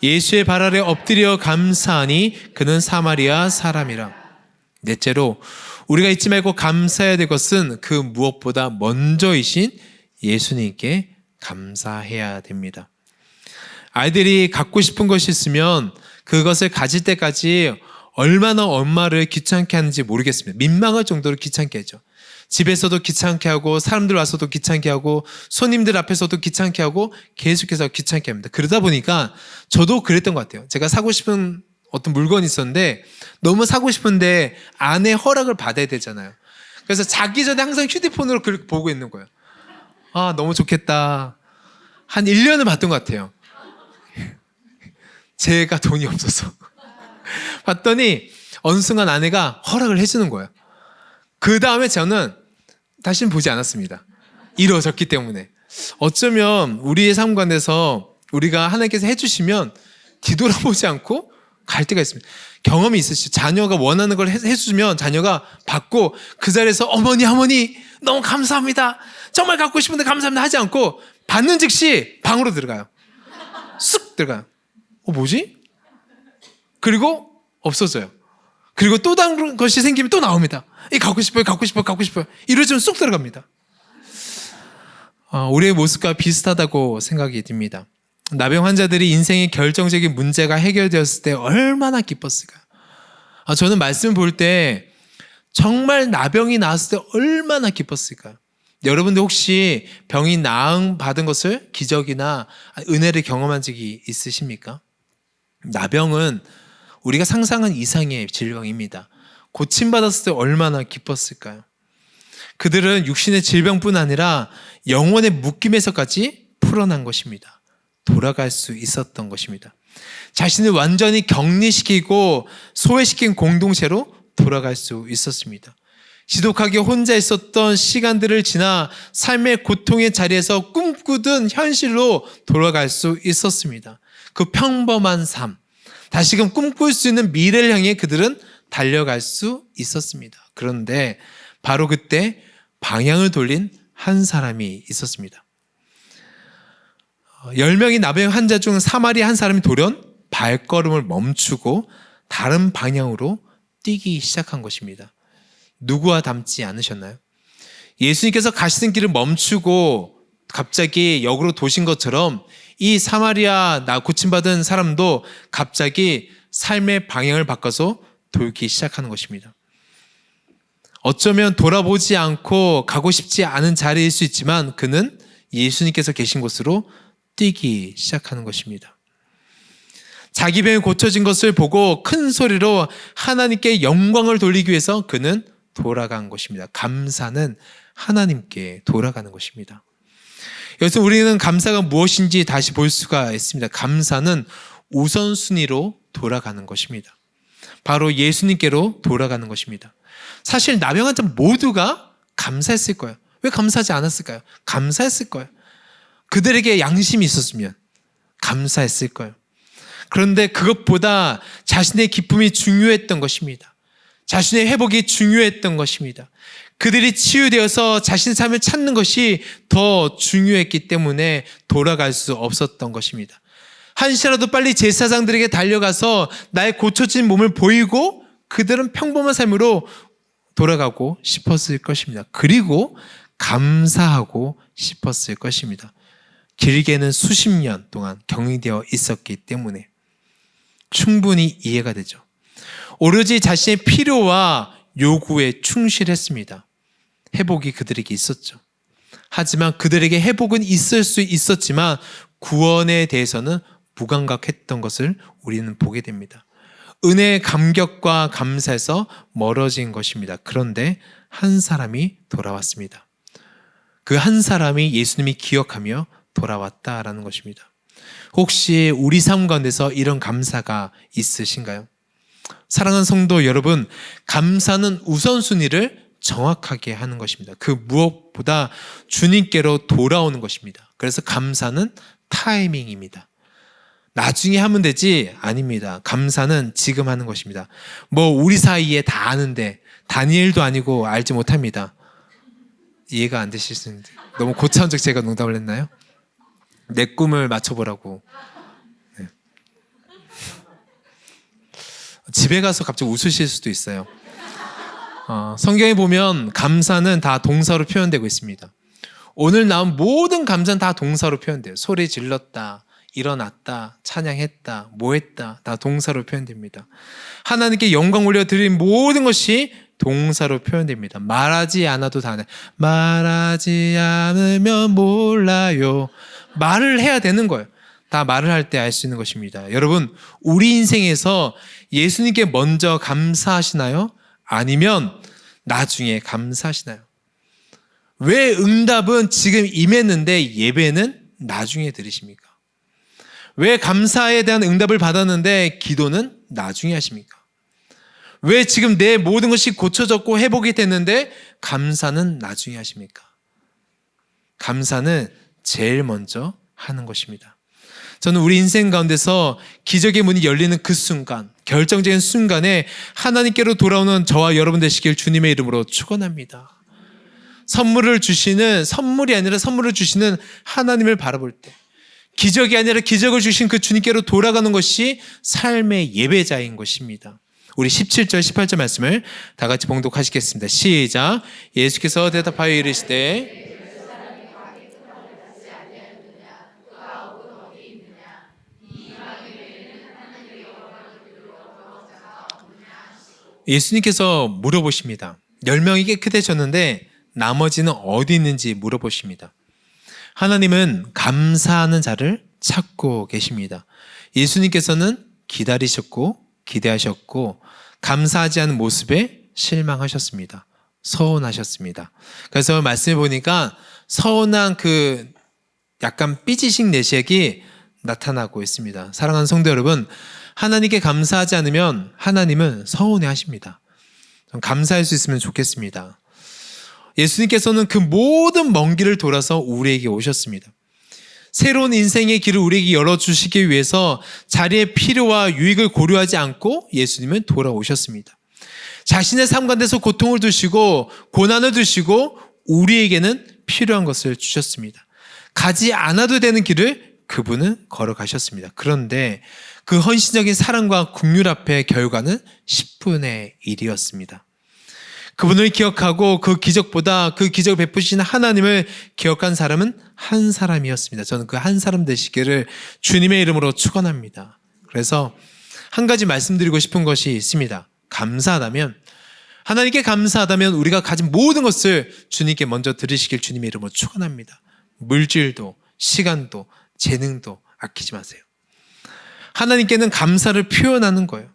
예수의 발 아래 엎드려 감사하니 그는 사마리아 사람이라. 넷째로 우리가 잊지 말고 감사해야 될 것은 그 무엇보다 먼저이신 예수님께 감사해야 됩니다. 아이들이 갖고 싶은 것이 있으면 그것을 가질 때까지 얼마나 엄마를 귀찮게 하는지 모르겠습니다. 민망할 정도로 귀찮게 하죠. 집에서도 귀찮게 하고 사람들 와서도 귀찮게 하고 손님들 앞에서도 귀찮게 하고 계속해서 귀찮게 합니다. 그러다 보니까 저도 그랬던 것 같아요. 제가 사고 싶은 어떤 물건이 있었는데 너무 사고 싶은데 아내 허락을 받아야 되잖아요. 그래서 자기 전에 항상 휴대폰으로 그렇게 보고 있는 거예요. 아, 너무 좋겠다. 한 1년을 봤던 것 같아요. 제가 돈이 없어서. 봤더니 어느 순간 아내가 허락을 해주는 거예요. 그 다음에 저는 다시는 보지 않았습니다. 이루어졌기 때문에. 어쩌면 우리의 삶 가운데서 우리가 하나님께서 해주시면 뒤돌아보지 않고 갈 때가 있습니다. 경험이 있으시죠? 자녀가 원하는 걸 해주면 자녀가 받고 그 자리에서 어머니 너무 감사합니다. 정말 갖고 싶은데 감사합니다 하지 않고 받는 즉시 방으로 들어가요. 쑥 들어가요. 뭐지? 그리고 없어져요. 그리고 또 다른 것이 생기면 또 나옵니다. 갖고 싶어요. 이러지면 쑥 들어갑니다. 우리의 모습과 비슷하다고 생각이 듭니다. 나병 환자들이 인생의 결정적인 문제가 해결되었을 때 얼마나 기뻤을까요? 저는 말씀 볼 때 정말 나병이 나았을 때 얼마나 기뻤을까요? 여러분들 혹시 병이 나음 받은 것을 기적이나 은혜를 경험한 적이 있으십니까? 나병은 우리가 상상한 이상의 질병입니다. 고침받았을 때 얼마나 기뻤을까요? 그들은 육신의 질병뿐 아니라 영혼의 묶임에서까지 풀어난 것입니다. 돌아갈 수 있었던 것입니다. 자신을 완전히 격리시키고 소외시킨 공동체로 돌아갈 수 있었습니다. 지독하게 혼자 있었던 시간들을 지나 삶의 고통의 자리에서 꿈꾸던 현실로 돌아갈 수 있었습니다. 그 평범한 삶, 다시금 꿈꿀 수 있는 미래를 향해 그들은 달려갈 수 있었습니다. 그런데 바로 그때 방향을 돌린 한 사람이 있었습니다. 10명의 나병 환자 중 사마리아 한 사람이 돌연 발걸음을 멈추고 다른 방향으로 뛰기 시작한 것입니다. 누구와 닮지 않으셨나요? 예수님께서 가시는 길을 멈추고 갑자기 역으로 도신 것처럼 이 사마리아 고침받은 사람도 갑자기 삶의 방향을 바꿔서 돌기 시작하는 것입니다. 어쩌면 돌아보지 않고 가고 싶지 않은 자리일 수 있지만 그는 예수님께서 계신 곳으로 뛰기 시작하는 것입니다. 자기 병이 고쳐진 것을 보고 큰 소리로 하나님께 영광을 돌리기 위해서 그는 돌아간 것입니다. 감사는 하나님께 돌아가는 것입니다. 여기서 우리는 감사가 무엇인지 다시 볼 수가 있습니다. 감사는 우선순위로 돌아가는 것입니다. 바로 예수님께로 돌아가는 것입니다. 사실 나병 환자 모두가 감사했을 거예요. 왜 감사하지 않았을까요? 감사했을 거예요. 그들에게 양심이 있었으면 감사했을 거예요. 그런데 그것보다 자신의 기쁨이 중요했던 것입니다. 자신의 회복이 중요했던 것입니다. 그들이 치유되어서 자신의 삶을 찾는 것이 더 중요했기 때문에 돌아갈 수 없었던 것입니다. 한시라도 빨리 제사장들에게 달려가서 나의 고쳐진 몸을 보이고 그들은 평범한 삶으로 돌아가고 싶었을 것입니다. 그리고 감사하고 싶었을 것입니다. 길게는 수십 년 동안 격리되어 있었기 때문에 충분히 이해가 되죠. 오로지 자신의 필요와 요구에 충실했습니다. 회복이 그들에게 있었죠. 하지만 그들에게 회복은 있을 수 있었지만 구원에 대해서는 무감각했던 것을 우리는 보게 됩니다. 은혜의 감격과 감사에서 멀어진 것입니다. 그런데 한 사람이 돌아왔습니다. 그 한 사람이 예수님이 기억하며 돌아왔다라는 것입니다. 혹시 우리 삶 가운데서 이런 감사가 있으신가요? 사랑하는 성도 여러분, 감사는 우선순위를 정확하게 하는 것입니다. 그 무엇보다 주님께로 돌아오는 것입니다. 그래서 감사는 타이밍입니다. 나중에 하면 되지? 아닙니다. 감사는 지금 하는 것입니다. 뭐 우리 사이에 다 아는데 다니엘도 아니고 알지 못합니다. 이해가 안 되실 수 있는데 너무 고차원적 제가 농담을 했나요? 내 꿈을 맞춰보라고. 네. 집에 가서 갑자기 웃으실 수도 있어요. 성경에 보면 감사는 다 동사로 표현되고 있습니다. 오늘 나온 모든 감사는 다 동사로 표현돼요. 소리 질렀다, 일어났다, 찬양했다, 뭐 했다, 다 동사로 표현됩니다. 하나님께 영광 올려드린 모든 것이 동사로 표현됩니다. 말하지 않아도 다 말하지 않으면 몰라요. 말을 해야 되는 거예요. 다 말을 할 때 알 수 있는 것입니다. 여러분, 우리 인생에서 예수님께 먼저 감사하시나요? 아니면 나중에 감사하시나요? 왜 응답은 지금 임했는데 예배는 나중에 드리십니까? 왜 감사에 대한 응답을 받았는데 기도는 나중에 하십니까? 왜 지금 내 모든 것이 고쳐졌고 회복이 됐는데 감사는 나중에 하십니까? 감사는 제일 먼저 하는 것입니다. 저는 우리 인생 가운데서 기적의 문이 열리는 그 순간, 결정적인 순간에 하나님께로 돌아오는 저와 여러분 되시길 주님의 이름으로 축원합니다. 선물을 주시는, 선물이 아니라 선물을 주시는 하나님을 바라볼 때, 기적이 아니라 기적을 주신 그 주님께로 돌아가는 것이 삶의 예배자인 것입니다. 우리 17절 18절 말씀을 다 같이 봉독하시겠습니다. 시작. 예수께서 대답하여 이르시되 예수님께서 물어보십니다. 10명이 깨끗해졌는데 나머지는 어디 있는지 물어보십니다. 하나님은 감사하는 자를 찾고 계십니다. 예수님께서는 기다리셨고 기대하셨고 감사하지 않은 모습에 실망하셨습니다. 서운하셨습니다. 그래서 말씀해 보니까 서운한 그 약간 삐지식 내색이 나타나고 있습니다. 사랑하는 성도 여러분, 하나님께 감사하지 않으면 하나님은 서운해 하십니다. 감사할 수 있으면 좋겠습니다. 예수님께서는 그 모든 먼 길을 돌아서 우리에게 오셨습니다. 새로운 인생의 길을 우리에게 열어주시기 위해서 자리의 필요와 유익을 고려하지 않고 예수님은 돌아오셨습니다. 자신의 삶 가운데서 고통을 두시고 고난을 두시고 우리에게는 필요한 것을 주셨습니다. 가지 않아도 되는 길을 그분은 걸어가셨습니다. 그런데 그 헌신적인 사랑과 긍휼 앞에 결과는 10분의 1이었습니다. 그분을 기억하고 그 기적보다 그 기적을 베푸신 하나님을 기억한 사람은 한 사람이었습니다. 저는 그 한 사람 되시기를 주님의 이름으로 축원합니다. 그래서 한 가지 말씀드리고 싶은 것이 있습니다. 감사하다면, 하나님께 감사하다면 우리가 가진 모든 것을 주님께 먼저 드리시길 주님의 이름으로 축원합니다. 물질도 시간도 재능도 아끼지 마세요. 하나님께는 감사를 표현하는 거예요.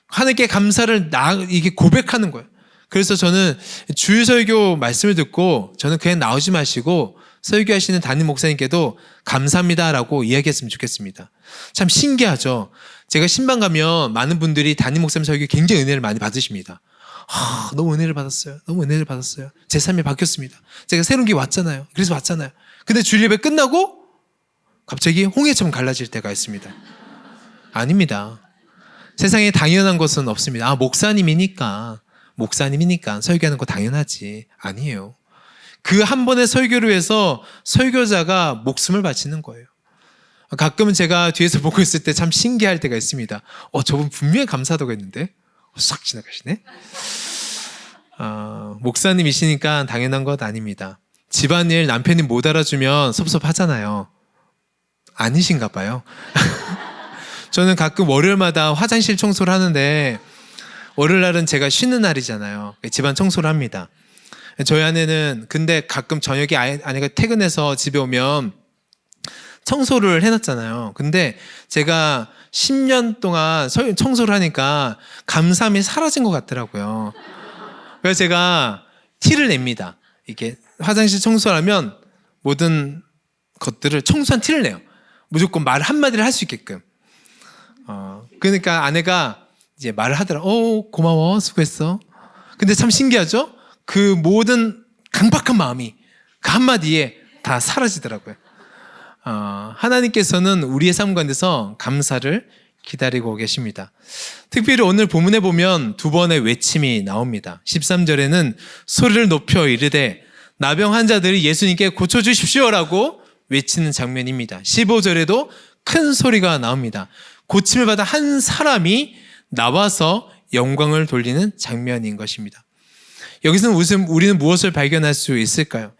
하나님께 감사를 이게 고백하는 거예요. 그래서 저는 주일 설교 말씀을 듣고 저는 그냥 나오지 마시고 설교하시는 담임 목사님께도 감사합니다라고 이야기했으면 좋겠습니다. 참 신기하죠. 제가 신방 가면 많은 분들이 담임 목사님 설교 굉장히 은혜를 많이 받으십니다. 너무 은혜를 받았어요. 너무 은혜를 받았어요. 제 삶이 바뀌었습니다. 제가 새로운 게 왔잖아요. 그래서 왔잖아요. 근데 주일 예배 끝나고 갑자기 홍해처럼 갈라질 때가 있습니다. 아닙니다. 세상에 당연한 것은 없습니다. 목사님이니까 설교하는 거 당연하지. 아니에요. 그 한 번의 설교를 위해서 설교자가 목숨을 바치는 거예요. 가끔은 제가 뒤에서 보고 있을 때 참 신기할 때가 있습니다. 저분 분명히 감사하다고 했는데 싹 지나가시네. 목사님이시니까 당연한 것 아닙니다. 집안일 남편이 못 알아주면 섭섭하잖아요. 아니신가 봐요. 저는 가끔 월요일마다 화장실 청소를 하는데 월요일 날은 제가 쉬는 날이잖아요. 집안 청소를 합니다. 저희 아내는 근데 가끔 저녁에 아내가 퇴근해서 집에 오면 청소를 해놨잖아요. 근데 제가 10년 동안 청소를 하니까 감사함이 사라진 것 같더라고요. 그래서 제가 티를 냅니다. 이게 화장실 청소를 하면 모든 것들을 청소한 티를 내요. 무조건 말 한마디를 할 수 있게끔. 그러니까 아내가 이제 말을 하더라. 고마워, 수고했어. 근데 참 신기하죠? 그 모든 강박한 마음이 그 한마디에 다 사라지더라고요. 하나님께서는 우리의 삶 가운데서 감사를 기다리고 계십니다. 특별히 오늘 본문에 보면 두 번의 외침이 나옵니다. 13절에는 소리를 높여 이르되 나병 환자들이 예수님께 고쳐주십시오라고 외치는 장면입니다. 15절에도 큰 소리가 나옵니다. 고침을 받은 한 사람이 나와서 영광을 돌리는 장면인 것입니다. 여기서 우리는 무엇을 발견할 수 있을까요?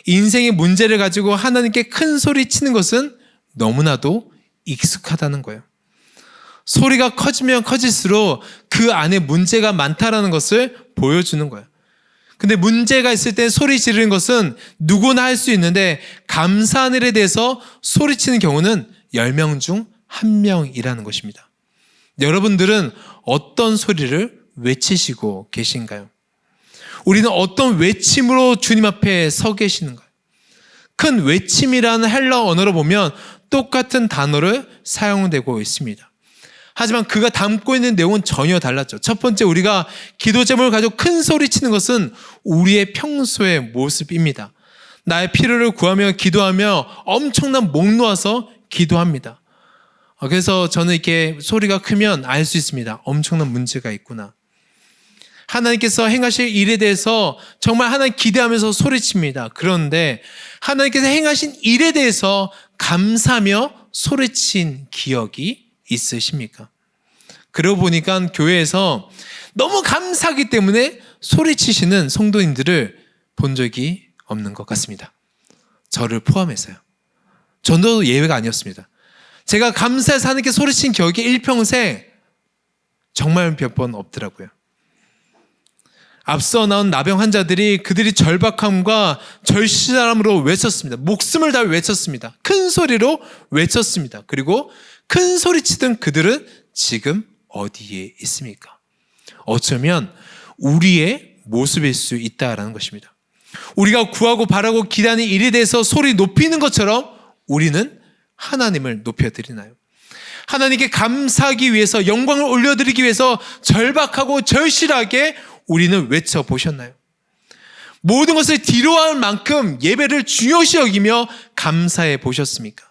인생의 문제를 가지고 하나님께 큰 소리 치는 것은 너무나도 익숙하다는 거예요. 소리가 커지면 커질수록 그 안에 문제가 많다라는 것을 보여주는 거예요. 근데 문제가 있을 때 소리 지르는 것은 누구나 할 수 있는데 감사한 일에 대해서 소리치는 경우는 10명 중 1명이라는 것입니다. 여러분들은 어떤 소리를 외치시고 계신가요? 우리는 어떤 외침으로 주님 앞에 서 계시는가요? 큰 외침이라는 헬라어 언어로 보면 똑같은 단어를 사용되고 있습니다. 하지만 그가 담고 있는 내용은 전혀 달랐죠. 첫 번째, 우리가 기도 제목을 가지고 큰 소리 치는 것은 우리의 평소의 모습입니다. 나의 필요를 구하며 기도하며 엄청난 목 놓아서 기도합니다. 그래서 저는 이렇게 소리가 크면 알 수 있습니다. 엄청난 문제가 있구나. 하나님께서 행하실 일에 대해서 정말 하나님 기대하면서 소리칩니다. 그런데 하나님께서 행하신 일에 대해서 감사하며 소리친 기억이 있으십니까? 그러고 보니까 교회에서 너무 감사하기 때문에 소리치시는 성도님들을 본 적이 없는 것 같습니다. 저를 포함해서요. 저도 예외가 아니었습니다. 제가 감사해서 하나님께 소리친 기억이 일평생 정말 몇 번 없더라고요. 앞서 나온 나병 환자들이 그들이 절박함과 절실함으로 외쳤습니다. 목숨을 다해 외쳤습니다. 큰 소리로 외쳤습니다. 그리고 큰 소리치던 그들은 지금 어디에 있습니까? 어쩌면 우리의 모습일 수 있다라는 것입니다. 우리가 구하고 바라고 기다리는 일에 대해서 소리 높이는 것처럼 우리는 하나님을 높여드리나요? 하나님께 감사하기 위해서, 영광을 올려드리기 위해서 절박하고 절실하게 우리는 외쳐보셨나요? 모든 것을 뒤로할 만큼 예배를 중요시 여기며 감사해 보셨습니까?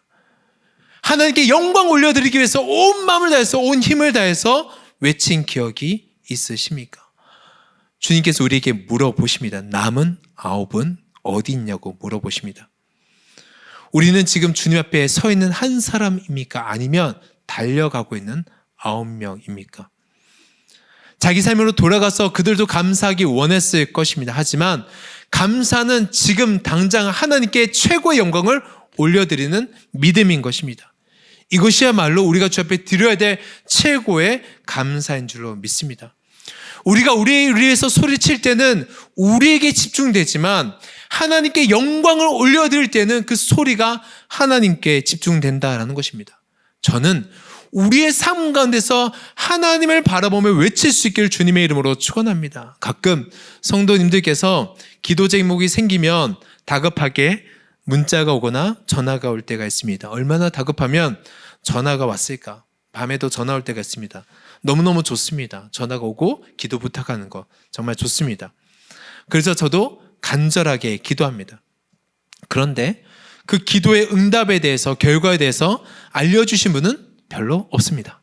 하나님께 영광 올려드리기 위해서 온 마음을 다해서, 온 힘을 다해서 외친 기억이 있으십니까? 주님께서 우리에게 물어보십니다. 남은 9은 어디 있냐고 물어보십니다. 우리는 지금 주님 앞에 서 있는 한 사람입니까? 아니면 달려가고 있는 9명입니까? 자기 삶으로 돌아가서 그들도 감사하기 원했을 것입니다. 하지만 감사는 지금 당장 하나님께 최고의 영광을 올려드리는 믿음인 것입니다. 이것이야말로 우리가 주 앞에 드려야 될 최고의 감사인 줄로 믿습니다. 우리가 우리를 위해서 소리칠 때는 우리에게 집중되지만 하나님께 영광을 올려드릴 때는 그 소리가 하나님께 집중된다라는 것입니다. 저는 우리의 삶 가운데서 하나님을 바라보며 외칠 수 있기를 주님의 이름으로 축원합니다. 가끔 성도님들께서 기도 제목이 생기면 다급하게 문자가 오거나 전화가 올 때가 있습니다. 얼마나 다급하면 전화가 왔을까? 밤에도 전화 올 때가 있습니다. 너무너무 좋습니다. 전화가 오고 기도 부탁하는 거 정말 좋습니다. 그래서 저도 간절하게 기도합니다. 그런데 그 기도의 응답에 대해서, 결과에 대해서 알려주신 분은 별로 없습니다.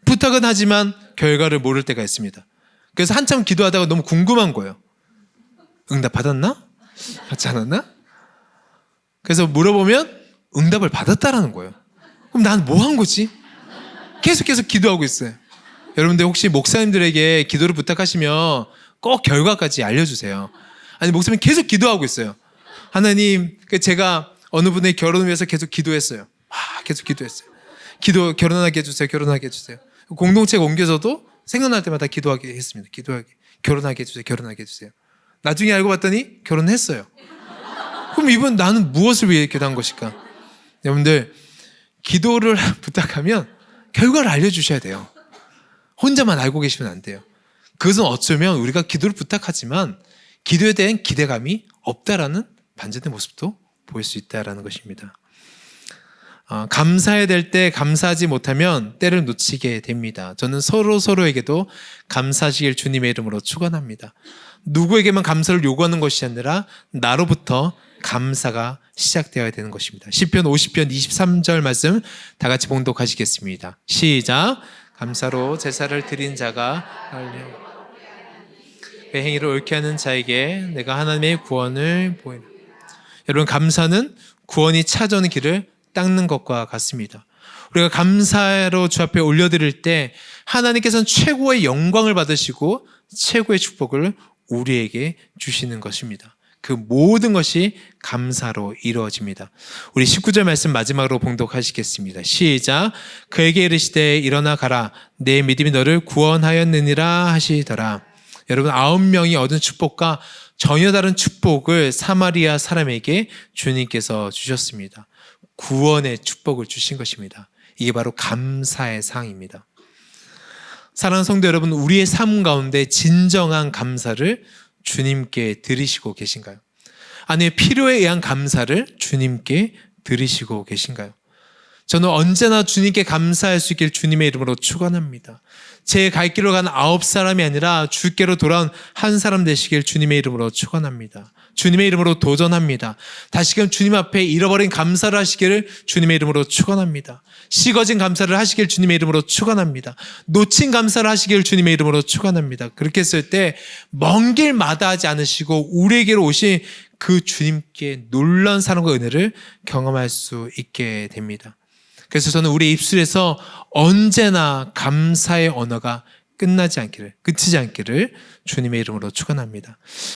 부탁은 하지만 결과를 모를 때가 있습니다. 그래서 한참 기도하다가 너무 궁금한 거예요. 응답 받았나? 받지 않았나? 그래서 물어보면 응답을 받았다라는 거예요. 그럼 난 뭐 한 거지? 계속 기도하고 있어요. 여러분들 혹시 목사님들에게 기도를 부탁하시면 꼭 결과까지 알려주세요. 아니, 목사님 계속 기도하고 있어요. 하나님, 제가 어느 분의 결혼을 위해서 계속 기도했어요. 계속 기도했어요. 결혼하게 해주세요. 결혼하게 해주세요. 공동체가 옮겨져도 생각날 때마다 기도하게 했습니다. 결혼하게 해주세요. 결혼하게 해주세요. 나중에 알고 봤더니 결혼했어요. 그럼 이분 나는 무엇을 위해 기도한 것일까? 여러분들, 기도를 부탁하면 결과를 알려주셔야 돼요. 혼자만 알고 계시면 안 돼요. 그것은 어쩌면 우리가 기도를 부탁하지만 기도에 대한 기대감이 없다라는 반전의 모습도 보일 수 있다라는 것입니다. 감사해야 될 때 감사하지 못하면 때를 놓치게 됩니다. 저는 서로에게도 감사하시길 주님의 이름으로 축원합니다. 누구에게만 감사를 요구하는 것이 아니라 나로부터 감사가 시작되어야 되는 것입니다. 시편 50편 23절 말씀 다 같이 봉독하시겠습니다. 시작. 감사로 제사를 드린 자가 그 행위를 옳게 하는 자에게 내가 하나님의 구원을 보이는. 여러분, 감사는 구원이 찾아오는 길을 닦는 것과 같습니다. 우리가 감사로 주 앞에 올려드릴 때 하나님께서는 최고의 영광을 받으시고 최고의 축복을 우리에게 주시는 것입니다. 그 모든 것이 감사로 이루어집니다. 우리 19절 말씀 마지막으로 봉독하시겠습니다. 시작. 그에게 이르시되 일어나 가라. 내 믿음이 너를 구원하였느니라 하시더라. 여러분, 9명이 얻은 축복과 전혀 다른 축복을 사마리아 사람에게 주님께서 주셨습니다. 구원의 축복을 주신 것입니다. 이게 바로 감사의 상입니다. 사랑하는 성도 여러분, 우리의 삶 가운데 진정한 감사를 주님께 드리시고 계신가요? 아니면 필요에 의한 감사를 주님께 드리시고 계신가요? 저는 언제나 주님께 감사할 수 있길 주님의 이름으로 축원합니다. 제 갈 길로 간 9사람이 아니라 주께로 돌아온 한 사람 되시길 주님의 이름으로 축원합니다. 주님의 이름으로 도전합니다. 다시금 주님 앞에 잃어버린 감사를 하시기를 주님의 이름으로 축원합니다. 식어진 감사를 하시길 주님의 이름으로 축원합니다. 놓친 감사를 하시길 주님의 이름으로 축원합니다. 그렇게 했을 때 먼 길 마다하지 않으시고 우리에게로 오신 그 주님께 놀라운 사랑과 은혜를 경험할 수 있게 됩니다. 그래서 저는 우리 입술에서 언제나 감사의 언어가 끝나지 않기를, 끝이지 않기를 주님의 이름으로 축원합니다.